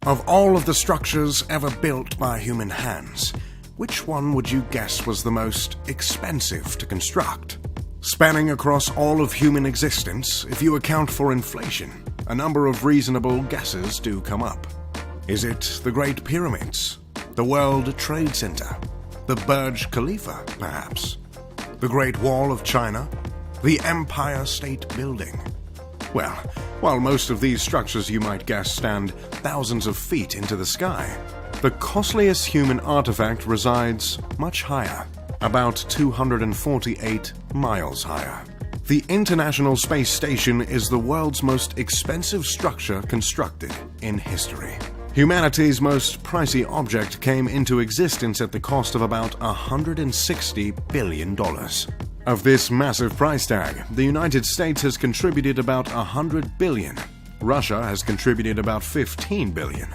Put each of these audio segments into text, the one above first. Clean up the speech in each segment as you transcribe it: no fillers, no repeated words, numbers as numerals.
Of all of the structures ever built by human hands, which one would you guess was the most expensive to construct? Spanning across all of human existence, if you account for inflation, a number of reasonable guesses do come up. Is it the Great Pyramids? The World Trade Center? The Burj Khalifa, perhaps? The Great Wall of China? The Empire State Building? Well, while most of these structures you might guess stand thousands of feet into the sky, the costliest human artifact resides much higher, about 248 miles higher. The International Space Station is the world's most expensive structure constructed in history. Humanity's most pricey object came into existence at the cost of about $160 billion. Of this massive price tag, the United States has contributed about $100 billion, Russia has contributed about $15 billion,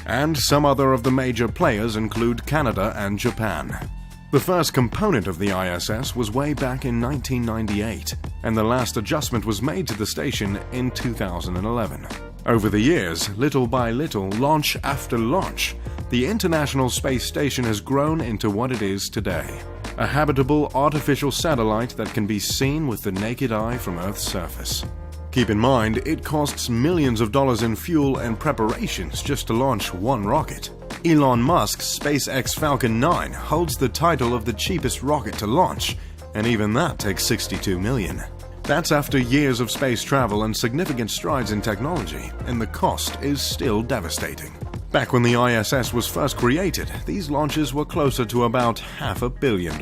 and some other of the major players include Canada and Japan. The first component of the ISS was way back in 1998, and the last adjustment was made to the station in 2011. Over the years, little by little, launch after launch, the International Space Station has grown into what it is today. A habitable artificial satellite that can be seen with the naked eye from Earth's surface. Keep in mind, it costs millions of dollars in fuel and preparations just to launch one rocket. Elon Musk's SpaceX Falcon 9 holds the title of the cheapest rocket to launch, and even that takes $62 million. That's after years of space travel and significant strides in technology, and the cost is still devastating. Back when the ISS was first created, these launches were closer to about $500 million.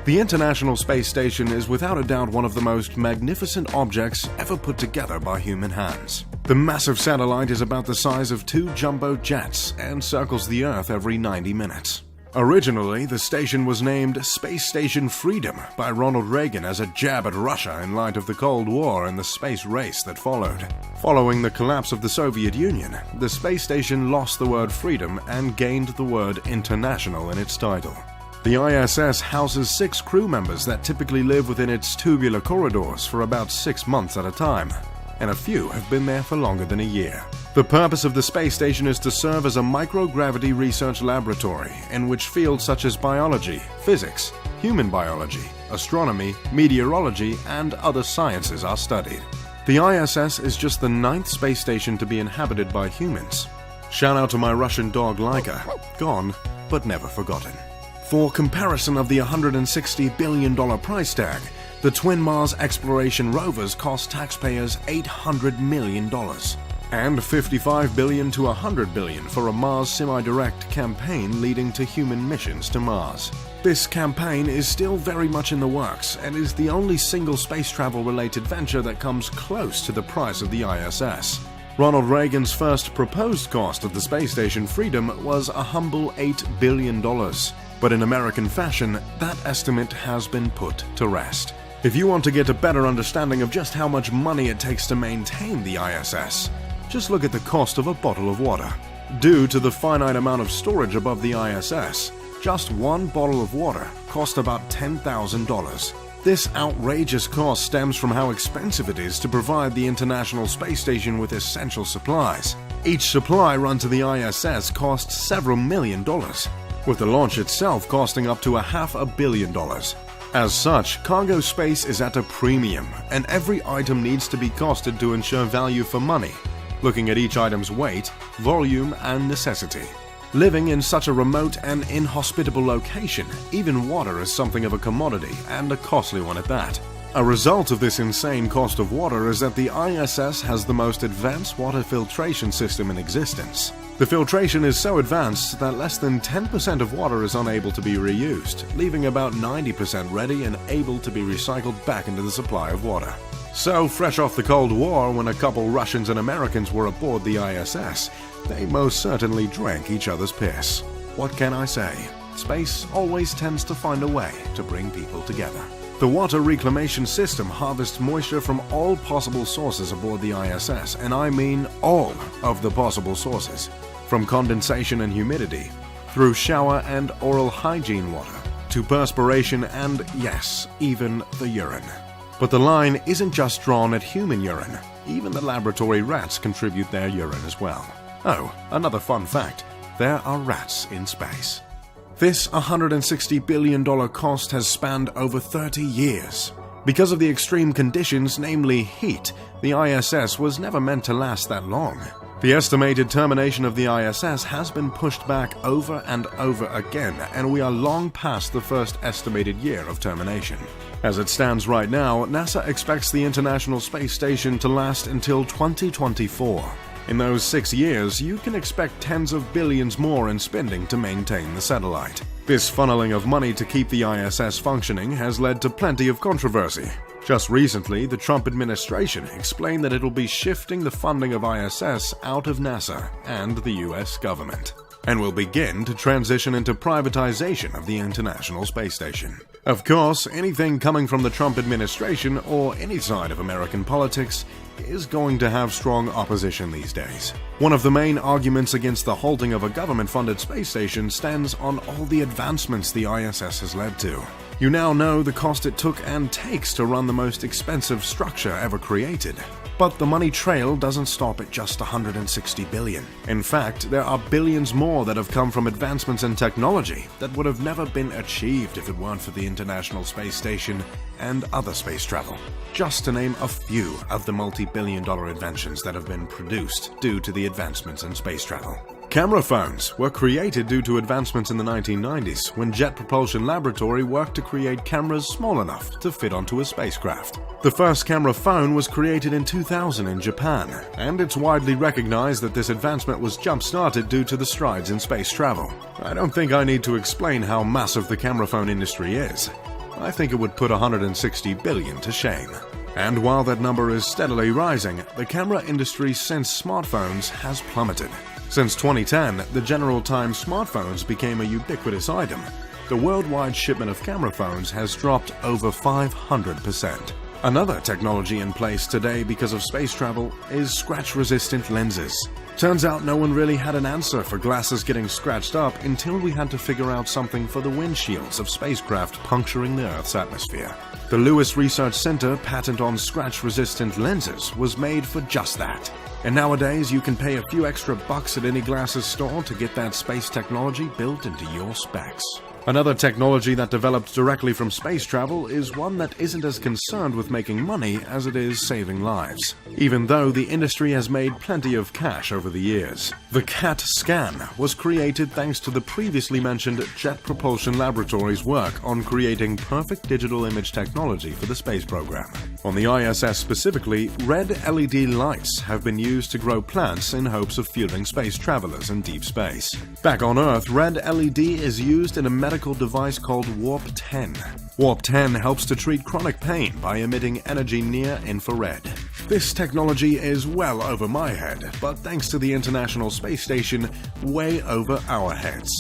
The International Space Station is without a doubt one of the most magnificent objects ever put together by human hands. The massive satellite is about the size of 2 jumbo jets and circles the Earth every 90 minutes. Originally, the station was named Space Station Freedom by Ronald Reagan as a jab at Russia in light of the Cold War and the space race that followed. Following the collapse of the Soviet Union, the space station lost the word freedom and gained the word international in its title. The ISS houses 6 crew members that typically live within its tubular corridors for about 6 months at a time, and a few have been there for longer than a year. The purpose of the space station is to serve as a microgravity research laboratory in which fields such as biology, physics, human biology, astronomy, meteorology, and other sciences are studied. The ISS is just the 9th space station to be inhabited by humans. Shout out to my Russian dog Laika, gone but never forgotten. For comparison of the $160 billion price tag, the twin Mars exploration rovers cost taxpayers $800 million. And $55 billion to $100 billion for a Mars semi-direct campaign leading to human missions to Mars. This campaign is still very much in the works and is the only single space travel-related venture that comes close to the price of the ISS. Ronald Reagan's first proposed cost of the space station Freedom was a humble $8 billion. But in American fashion, that estimate has been put to rest. If you want to get a better understanding of just how much money it takes to maintain the ISS, just look at the cost of a bottle of water. Due to the finite amount of storage above the ISS, just one bottle of water costs about $10,000. This outrageous cost stems from how expensive it is to provide the International Space Station with essential supplies. Each supply run to the ISS costs several $1 million, with the launch itself costing up to $500 million. As such, cargo space is at a premium, and every item needs to be costed to ensure value for money, looking at each item's weight, volume, and necessity. Living in such a remote and inhospitable location, even water is something of a commodity, and a costly one at that. A result of this insane cost of water is that the ISS has the most advanced water filtration system in existence. The filtration is so advanced that less than 10% of water is unable to be reused, leaving about 90% ready and able to be recycled back into the supply of water. So, fresh off the Cold War, when a couple Russians and Americans were aboard the ISS, they most certainly drank each other's piss. What can I say? Space always tends to find a way to bring people together. The water reclamation system harvests moisture from all possible sources aboard the ISS, and I mean all of the possible sources, from condensation and humidity, through shower and oral hygiene water, to perspiration and, yes, even the urine. But the line isn't just drawn at human urine. Even the laboratory rats contribute their urine as well. Oh, another fun fact, there are rats in space. This $160 billion cost has spanned over 30 years. Because of the extreme conditions, namely heat, the ISS was never meant to last that long. The estimated termination of the ISS has been pushed back over and over again, and we are long past the first estimated year of termination. As it stands right now, NASA expects the International Space Station to last until 2024. In those 6 years, you can expect tens of billions more in spending to maintain the satellite. This funneling of money to keep the ISS functioning has led to plenty of controversy. Just recently, the Trump administration explained that it'll be shifting the funding of ISS out of NASA and the US government, and will begin to transition into privatization of the International Space Station. Of course, anything coming from the Trump administration or any side of American politics is going to have strong opposition these days. One of the main arguments against the halting of a government-funded space station stands on all the advancements the ISS has led to. You now know the cost it took and takes to run the most expensive structure ever created. But the money trail doesn't stop at just $160 billion. In fact, there are billions more that have come from advancements in technology that would have never been achieved if it weren't for the International Space Station and other space travel. Just to name a few of the multi-billion-dollar inventions that have been produced due to the advancements in space travel. Camera phones were created due to advancements in the 1990s when Jet Propulsion Laboratory worked to create cameras small enough to fit onto a spacecraft. The first camera phone was created in 2000 in Japan, and it's widely recognized that this advancement was jump-started due to the strides in space travel. I don't think I need to explain how massive the camera phone industry is. I think it would put $160 billion to shame. And while that number is steadily rising, the camera industry since smartphones has plummeted. Since 2010, the general time smartphones became a ubiquitous item. The worldwide shipment of camera phones has dropped over 500%. Another technology in place today because of space travel is scratch-resistant lenses. Turns out no one really had an answer for glasses getting scratched up until we had to figure out something for the windshields of spacecraft puncturing the Earth's atmosphere. The Lewis Research Center patent on scratch-resistant lenses was made for just that. And nowadays, you can pay a few extra bucks at any glasses store to get that space technology built into your specs. Another technology that developed directly from space travel is one that isn't as concerned with making money as it is saving lives, even though the industry has made plenty of cash over the years. The CAT scan was created thanks to the previously mentioned Jet Propulsion Laboratory's work on creating perfect digital image technology for the space program. On the ISS specifically, red LED lights have been used to grow plants in hopes of fueling space travelers in deep space. Back on Earth, red LED is used in a medical device called Warp 10. Warp 10 helps to treat chronic pain by emitting energy near infrared. This technology is well over my head, but thanks to the International Space Station, way over our heads.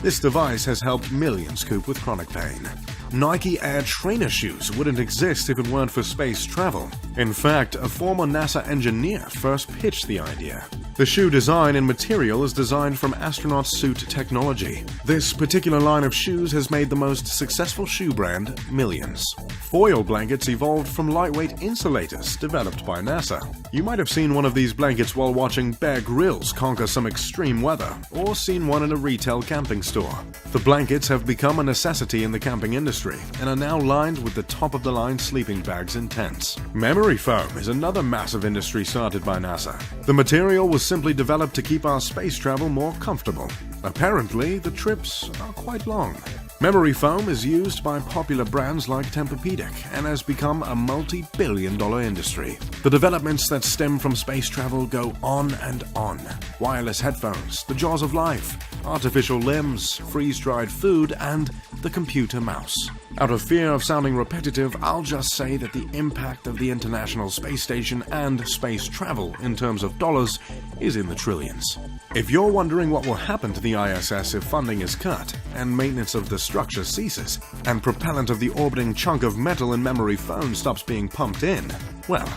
This device has helped millions cope with chronic pain. Nike Air trainer shoes wouldn't exist if it weren't for space travel. In fact, a former NASA engineer first pitched the idea. The shoe design and material is designed from astronaut suit technology. This particular line of shoes has made the most successful shoe brand millions. Foil blankets evolved from lightweight insulators developed by NASA. You might have seen one of these blankets while watching Bear Grylls conquer some extreme weather, or seen one in a retail camping store. The blankets have become a necessity in the camping industry and are now lined with the top-of-the-line sleeping bags and tents. Memory foam is another massive industry started by NASA. The material was simply developed to keep our space travel more comfortable. Apparently, the trips are quite long. Memory foam is used by popular brands like Tempur-Pedic and has become a multi-billion-dollar industry. The developments that stem from space travel go on and on. Wireless headphones, the jaws of life, artificial limbs, freeze-dried food, and the computer mouse. Out of fear of sounding repetitive, I'll just say that the impact of the International Space Station and space travel in terms of dollars is in the trillions. If you're wondering what will happen to the ISS if funding is cut and maintenance of the structure ceases, and propellant of the orbiting chunk of metal in memory foam stops being pumped in, well,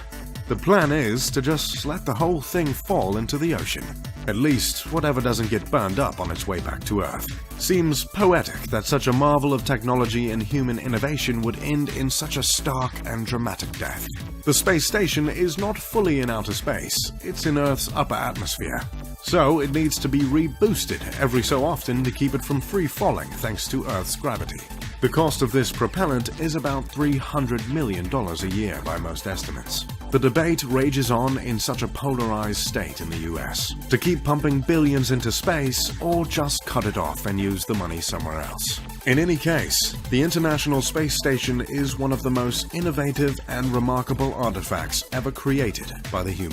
the plan is to just let the whole thing fall into the ocean. At least, whatever doesn't get burned up on its way back to Earth. Seems poetic that such a marvel of technology and human innovation would end in such a stark and dramatic death. The space station is not fully in outer space, it's in Earth's upper atmosphere. So it needs to be reboosted every so often to keep it from free falling thanks to Earth's gravity. The cost of this propellant is about $300 million a year by most estimates. The debate rages on in such a polarized state in the US. To keep pumping billions into space or just cut it off and use the money somewhere else. In any case, the International Space Station is one of the most innovative and remarkable artifacts ever created by the human